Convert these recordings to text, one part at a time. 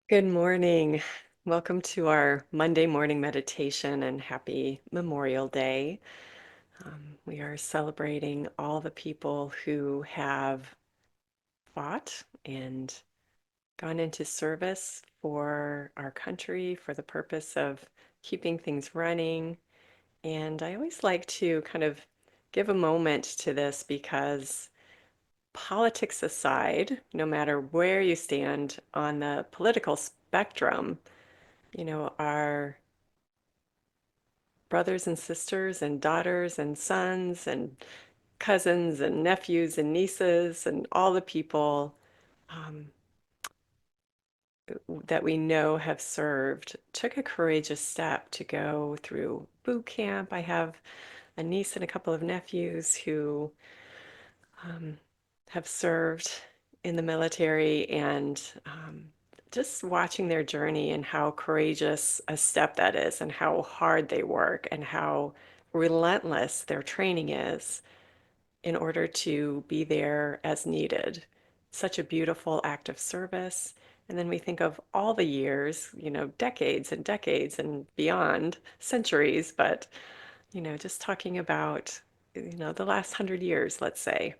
Good morning. Welcome to our Monday morning meditation and happy Memorial Day. We are celebrating all the people who have fought and gone into service for our country for the purpose of keeping things running. And I always like to kind of give a moment to this because politics aside, no matter where you stand on the political spectrum, our brothers and sisters and daughters and sons and cousins and nephews and nieces and all the people um, that we know have served took a courageous step to go through boot camp. I have a niece and a couple of nephews who um, have served in the military, and just watching their journey and how courageous a step that is, and how hard they work, and how relentless their training is in order to be there as needed. Such a beautiful act of service. And then we think of all the years, decades and decades and beyond, centuries, but, just talking about, the last 100 years, let's say,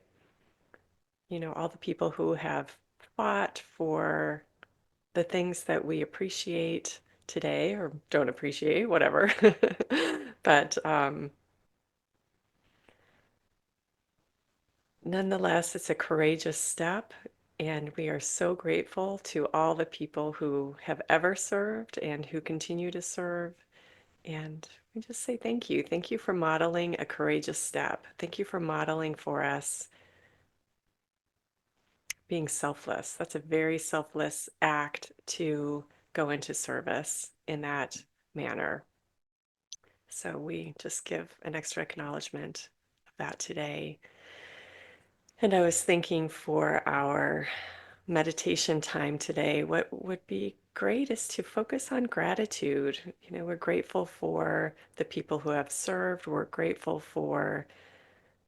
all the people who have fought for the things that we appreciate today or don't appreciate, whatever. But nonetheless, it's a courageous step. And we are so grateful to all the people who have ever served and who continue to serve. And we just say thank you. Thank you for modeling a courageous step. Thank you for modeling for us being selfless. That's a very selfless act to go into service in that manner. So we just give an extra acknowledgement of that today. And I was thinking for our meditation time today, what would be great is to focus on gratitude. We're grateful for the people who have served. We're grateful for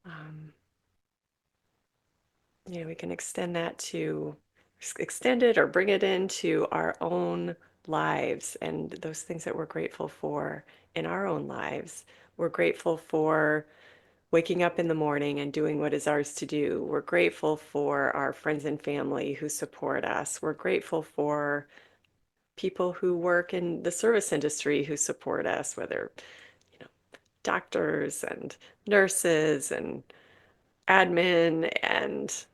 um, we can extend it or bring it into our own lives and those things that we're grateful for in our own lives. We're grateful for waking up in the morning and doing what is ours to do. We're grateful for our friends and family who support us. We're grateful for people who work in the service industry who support us, whether, you know, doctors and nurses and admin and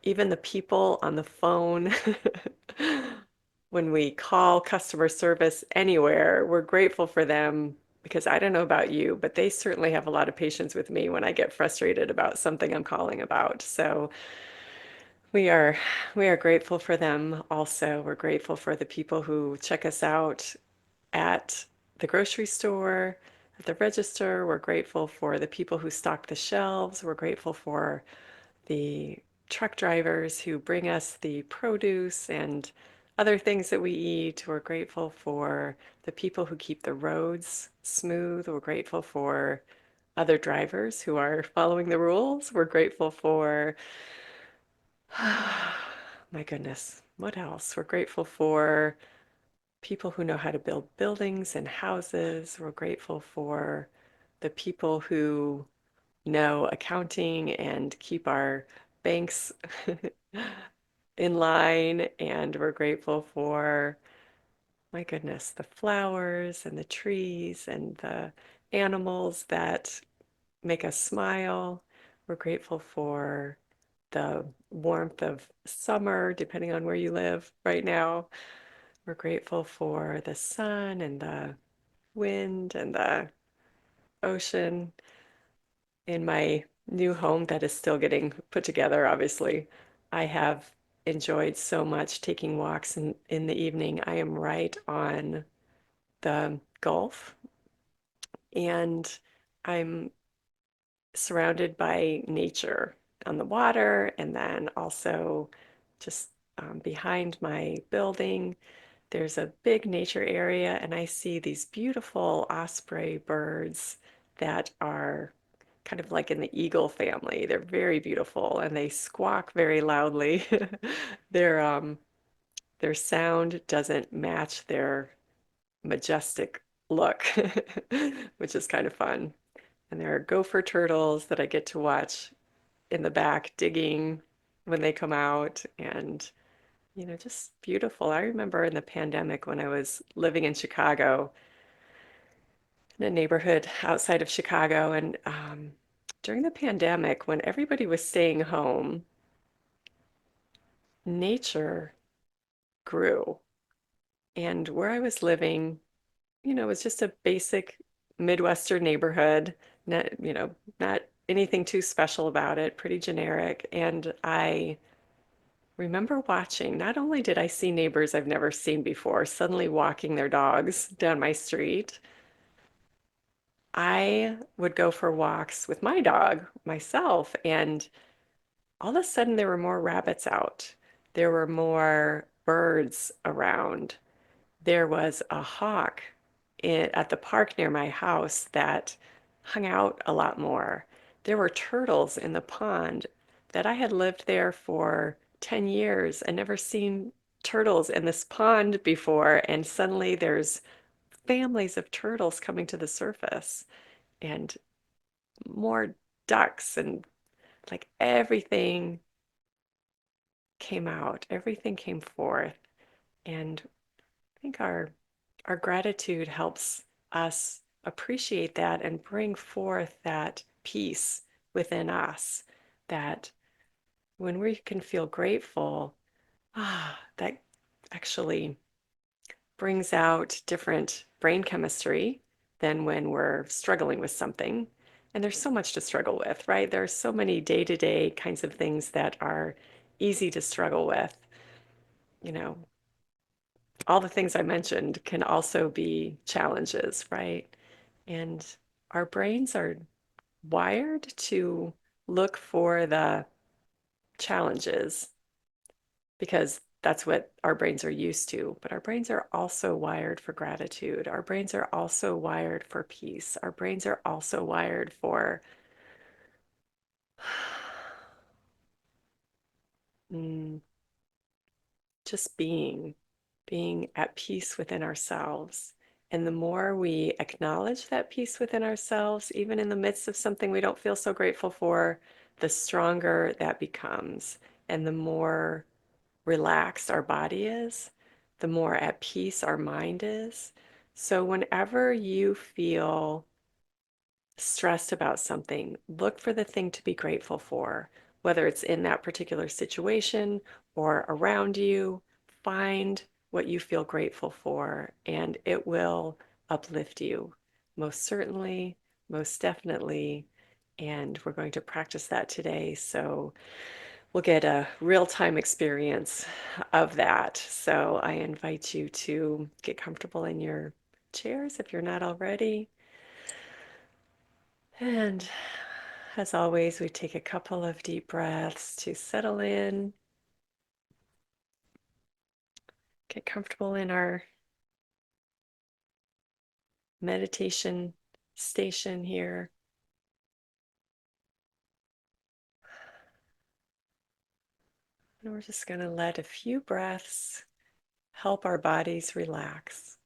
even the people on the phone when we call customer service anywhere, we're grateful for them because I don't know about you, but they certainly have a lot of patience with me when I get frustrated about something I'm calling about. So we are we are grateful for them also. We're grateful for the people who check us out at the grocery store, at the register. We're grateful for the people who stock the shelves. We're grateful for the truck drivers who bring us the produce and other things that we eat. We're grateful for the people who keep the roads smooth. We're grateful for other drivers who are following the rules. We're grateful for, my goodness, what else? We're grateful for people who know how to build buildings and houses. We're grateful for the people who know accounting and keep our banks in line. And we're grateful for, my goodness, the flowers and the trees and the animals that make us smile. We're grateful for the warmth of summer, depending on where you live right now. We're grateful for the sun and the wind and the ocean in my new home that is still getting put together, obviously. I have enjoyed so much taking walks in the evening. I am right on the Gulf, and I'm surrounded by nature on the water, and then also just behind my building. There's a big nature area, and I see these beautiful osprey birds that are kind of like in the eagle family. They're very beautiful and they squawk very loudly. They're their sound doesn't match their majestic look, which is kind of fun. And there are gopher turtles that I get to watch in the back digging when they come out and just beautiful. I remember in the pandemic when I was living in Chicago, in a neighborhood outside of Chicago, and during the pandemic, when everybody was staying home, nature grew. And where I was living, it was just a basic Midwestern neighborhood, not anything too special about it, pretty generic. And I remember watching, not only did I see neighbors I've never seen before suddenly walking their dogs down my street, I would go for walks with my dog myself, and all of a sudden there were more rabbits out. There were more birds around. There was a hawk at the park near my house that hung out a lot more. There were turtles in the pond that I had lived there for 10 years and never seen turtles in this pond before. And suddenly there's families of turtles coming to the surface and more ducks and like everything came out, everything came forth. And I think our gratitude helps us appreciate that and bring forth that peace within us that when we can feel grateful, that actually brings out different brain chemistry than when we're struggling with something. And there's so much to struggle with, right? There are so many day-to-day kinds of things that are easy to struggle with. You know, all the things I mentioned can also be challenges, right? And our brains are wired to look for the challenges because that's what our brains are used to. But our brains are also wired for gratitude. Our brains are also wired for peace. Our brains are also wired for mm, just being at peace within ourselves. And the more we acknowledge that peace within ourselves, even in the midst of something we don't feel so grateful for, the stronger that becomes. And the more relaxed our body is, the more at peace our mind is. So whenever you feel stressed about something, look for the thing to be grateful for, whether it's in that particular situation or around you. Find what you feel grateful for, and it will uplift you. Most certainly, most definitely. And we're going to practice that today. So we'll get a real-time experience of that. So I invite you to get comfortable in your chairs if you're not already. And as always, we take a couple of deep breaths to settle in, get comfortable in our meditation station here. And we're just going to let a few breaths help our bodies relax.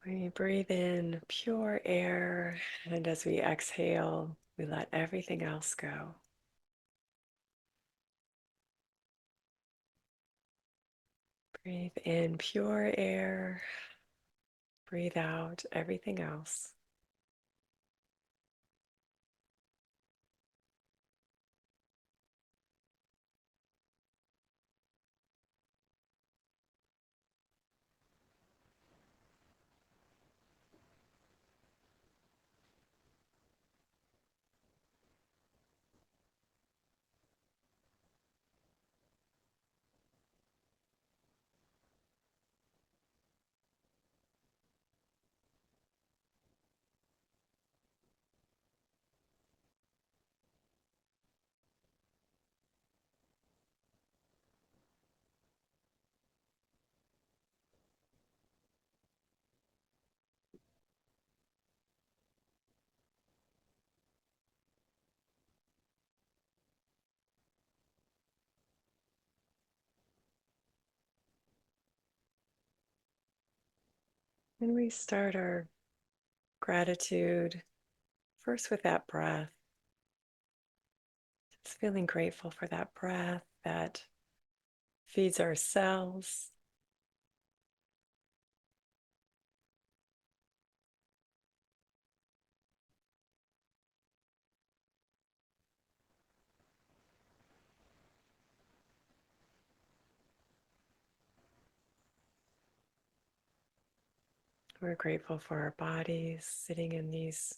We breathe in pure air, and as we exhale, we let everything else go. Breathe in pure air, breathe out everything else. And we start our gratitude first with that breath, just feeling grateful for that breath that feeds our cells. We're grateful for our bodies sitting in these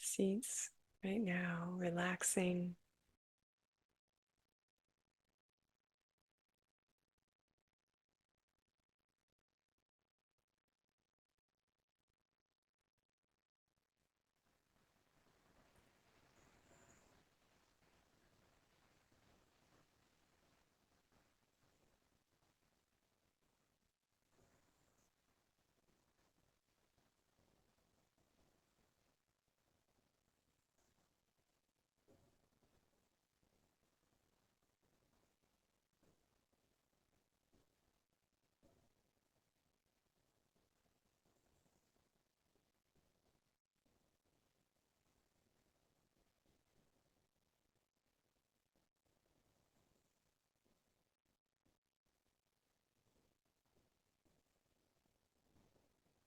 seats right now, relaxing.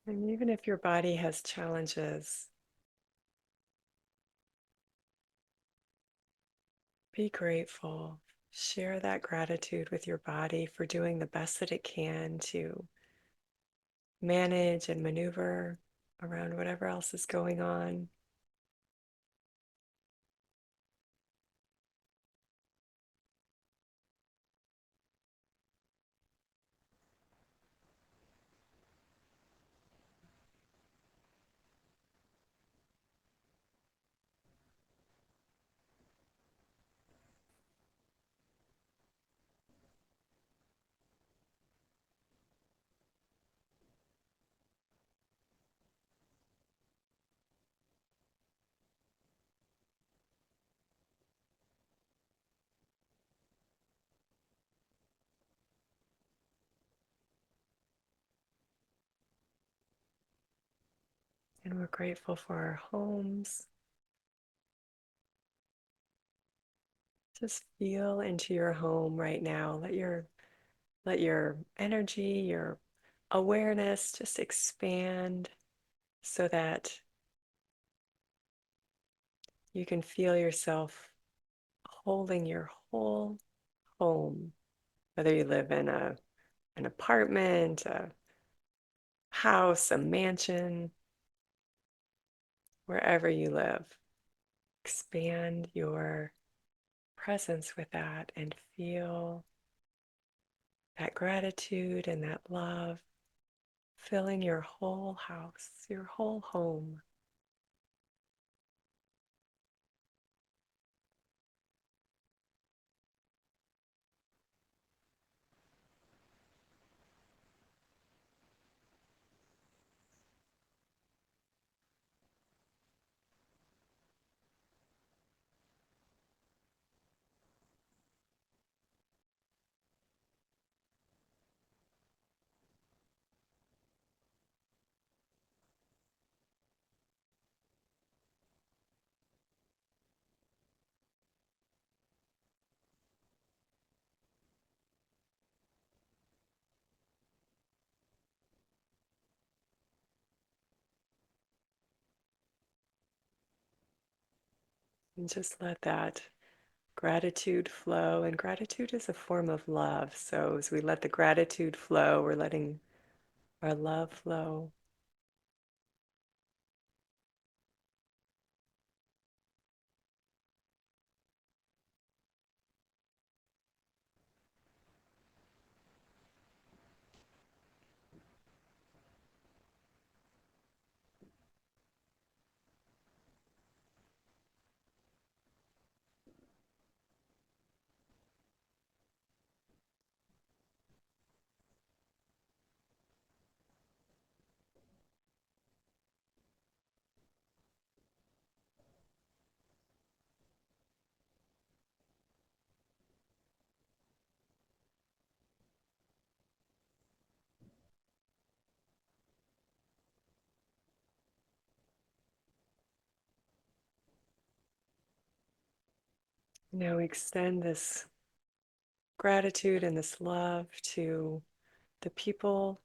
And even if your body has challenges, be grateful. Share that gratitude with your body for doing the best that it can to manage and maneuver around whatever else is going on. And we're grateful for our homes. Just feel into your home right now. Let your energy, your awareness just expand so that you can feel yourself holding your whole home, whether you live in an apartment, a house, a mansion, wherever you live. Expand your presence with that and feel that gratitude and that love filling your whole house, your whole home. And just let that gratitude flow. And gratitude is a form of love. So as we let the gratitude flow, we're letting our love flow. Now we extend this gratitude and this love to the people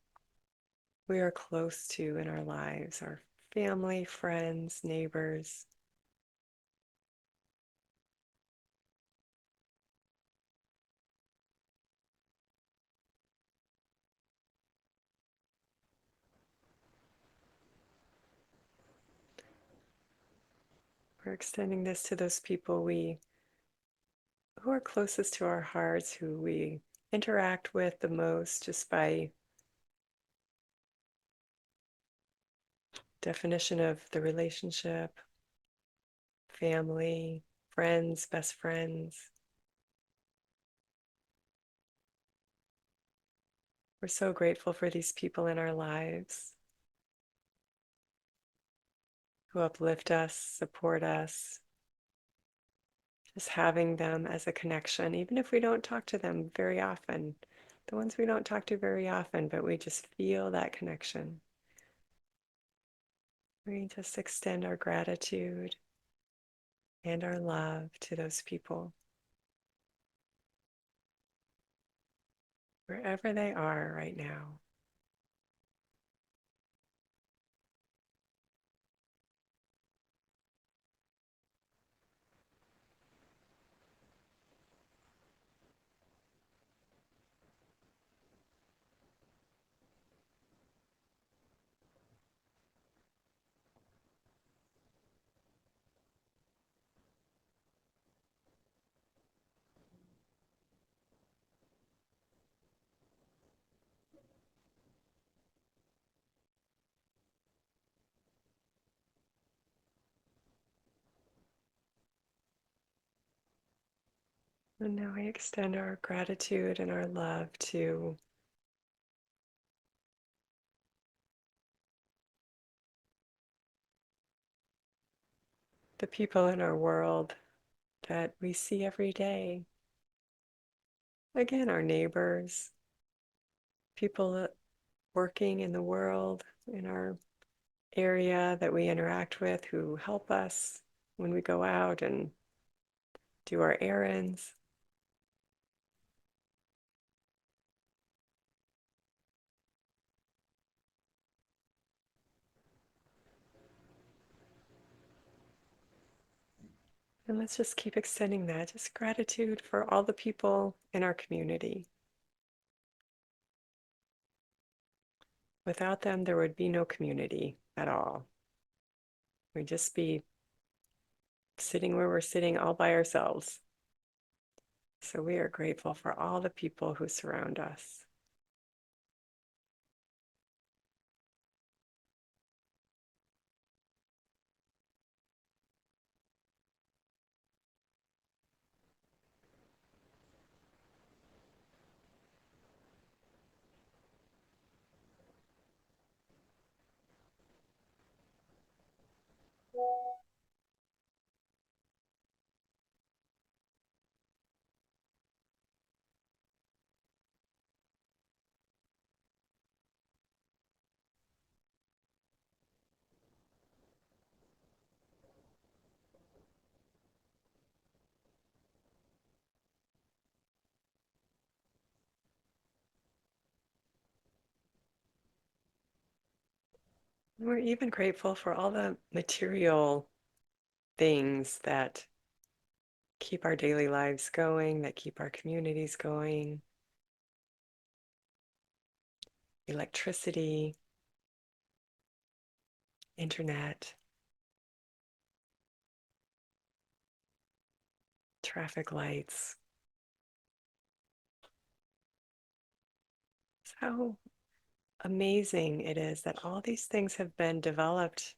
we are close to in our lives, our family, friends, neighbors. We're extending this to those people who are closest to our hearts, who we interact with the most just by definition of the relationship, family, friends, best friends. We're so grateful for these people in our lives who uplift us, support us. Just having them as a connection, even if we don't talk to them very often, the ones we don't talk to very often, but we just feel that connection. We just extend our gratitude and our love to those people, wherever they are right now. And now we extend our gratitude and our love to the people in our world that we see every day. Again, our neighbors, people working in the world, in our area that we interact with who help us when we go out and do our errands. And let's just keep extending that, just gratitude for all the people in our community. Without them, there would be no community at all. We'd just be sitting where we're sitting all by ourselves. So we are grateful for all the people who surround us. We're even grateful for all the material things that keep our daily lives going, that keep our communities going. Electricity, internet, traffic lights. It's how amazing it is that all these things have been developed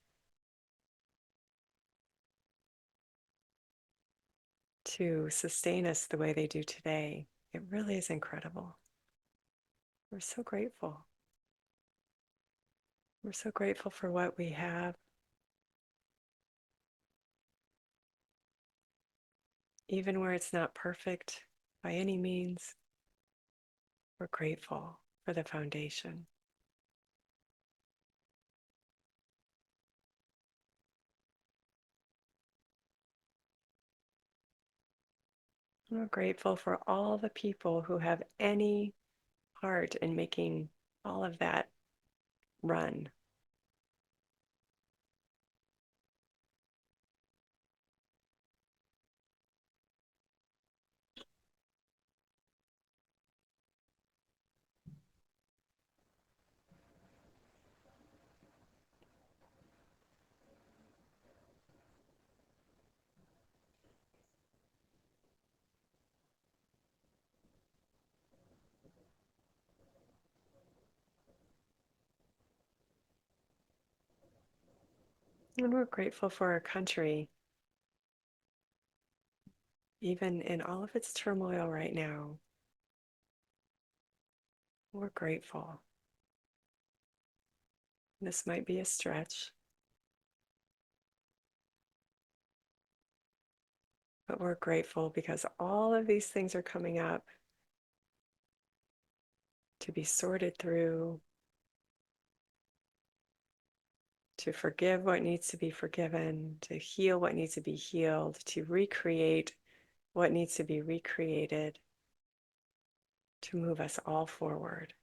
to sustain us the way they do today. It really is incredible. We're so grateful. We're so grateful for what we have, even where it's not perfect by any means. We're grateful for the foundation. We're grateful for all the people who have any part in making all of that run. And we're grateful for our country, even in all of its turmoil right now. We're grateful. This might be a stretch, but we're grateful because all of these things are coming up to be sorted through, to forgive what needs to be forgiven, to heal what needs to be healed, to recreate what needs to be recreated, to move us all forward.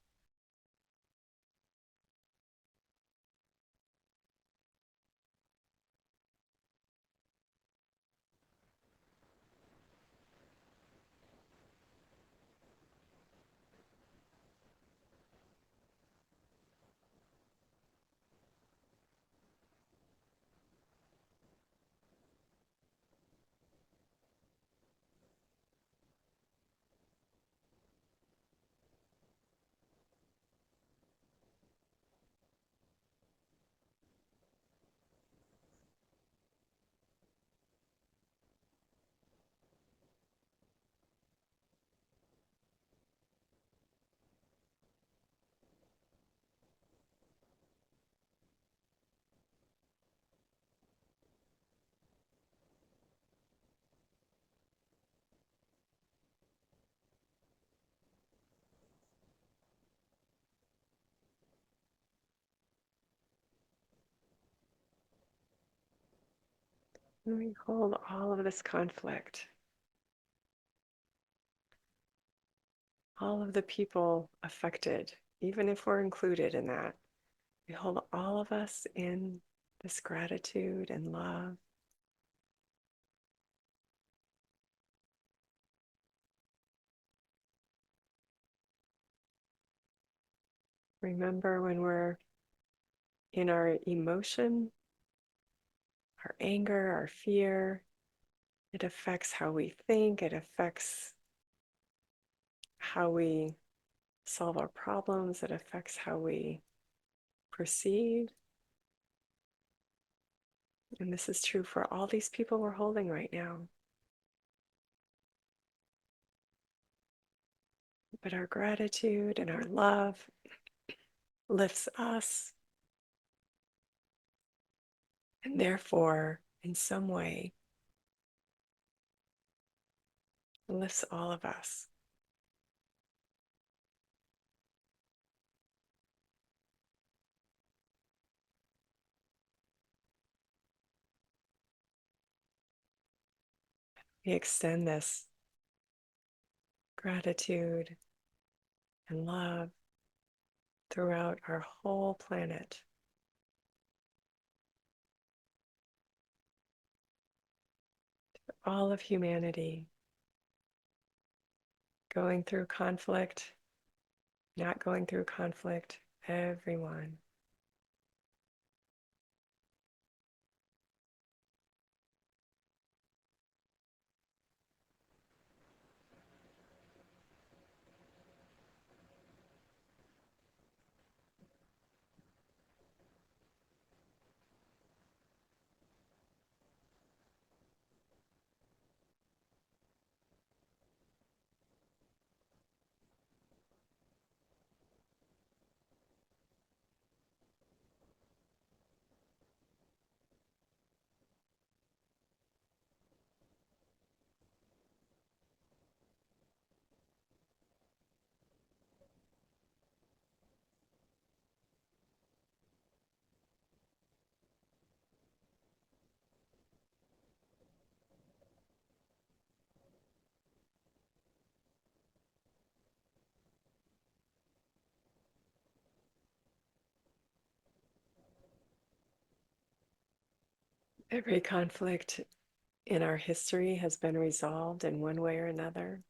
And we hold all of this conflict, all of the people affected, even if we're included in that. We hold all of us in this gratitude and love. Remember when we're in our emotion, our anger, our fear, it affects how we think, it affects how we solve our problems, it affects how we proceed. And this is true for all these people we're holding right now. But our gratitude and our love lifts us, and therefore, in some way, lifts all of us. We extend this gratitude and love throughout our whole planet. All of humanity going through conflict, not going through conflict, everyone. Every conflict in our history has been resolved in one way or another.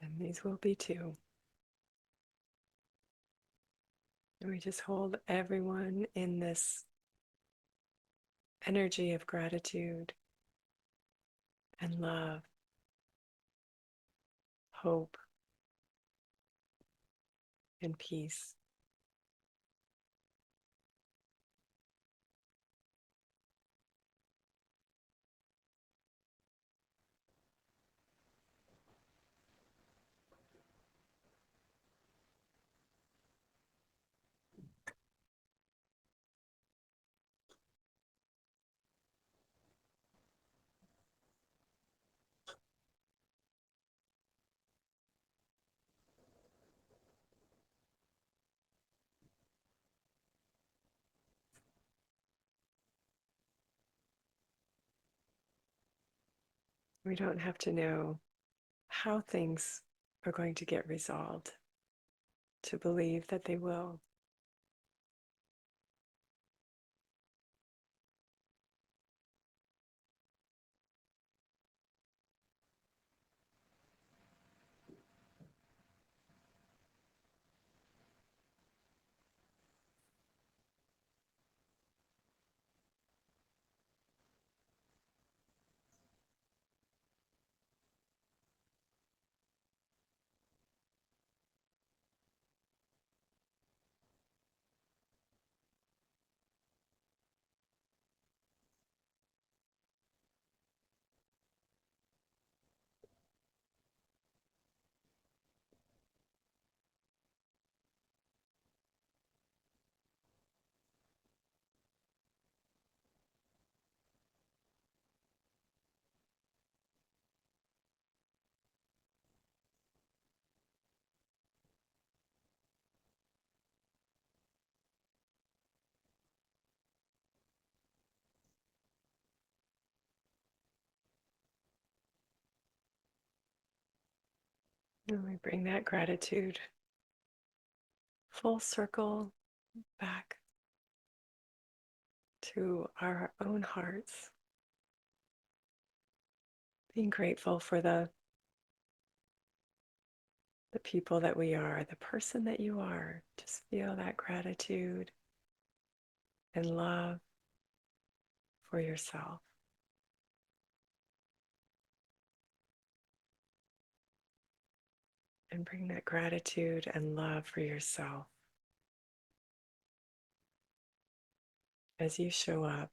And these will be too. And we just hold everyone in this energy of gratitude and love, hope, and peace. We don't have to know how things are going to get resolved to believe that they will. And we bring that gratitude full circle back to our own hearts, being grateful for the people that we are, the person that you are. Just feel that gratitude and love for yourself. And bring that gratitude and love for yourself as you show up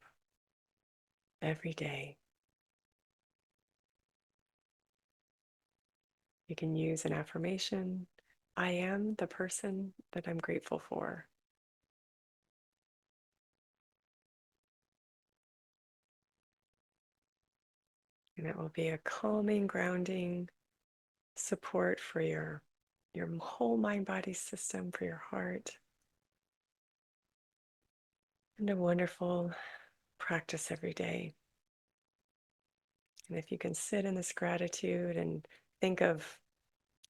every day. You can use an affirmation. I am the person that I'm grateful for. And it will be a calming, grounding support for your whole mind body system, for your heart, and a wonderful practice every day. And if you can sit in this gratitude and think of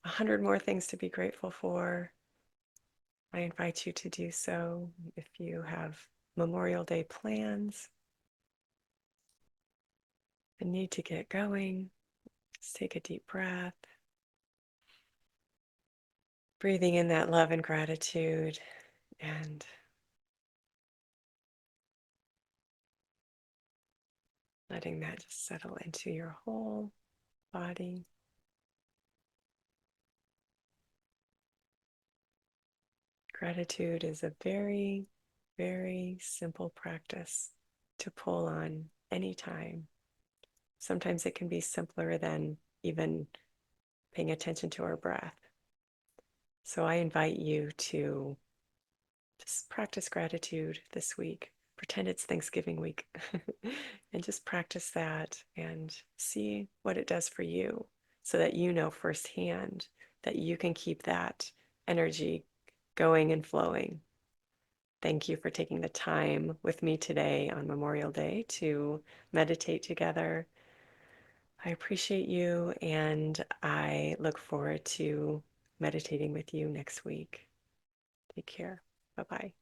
100 more things to be grateful for, I invite you to do so. If you have Memorial Day plans and need to get going, just take a deep breath, breathing in that love and gratitude, and letting that just settle into your whole body. Gratitude is a very, very simple practice to pull on anytime. Sometimes it can be simpler than even paying attention to our breath. So I invite you to just practice gratitude this week. Pretend it's Thanksgiving week and just practice that and see what it does for you so that you know firsthand that you can keep that energy going and flowing. Thank you for taking the time with me today on Memorial Day to meditate together. I appreciate you, and I look forward to meditating with you next week. Take care. Bye bye.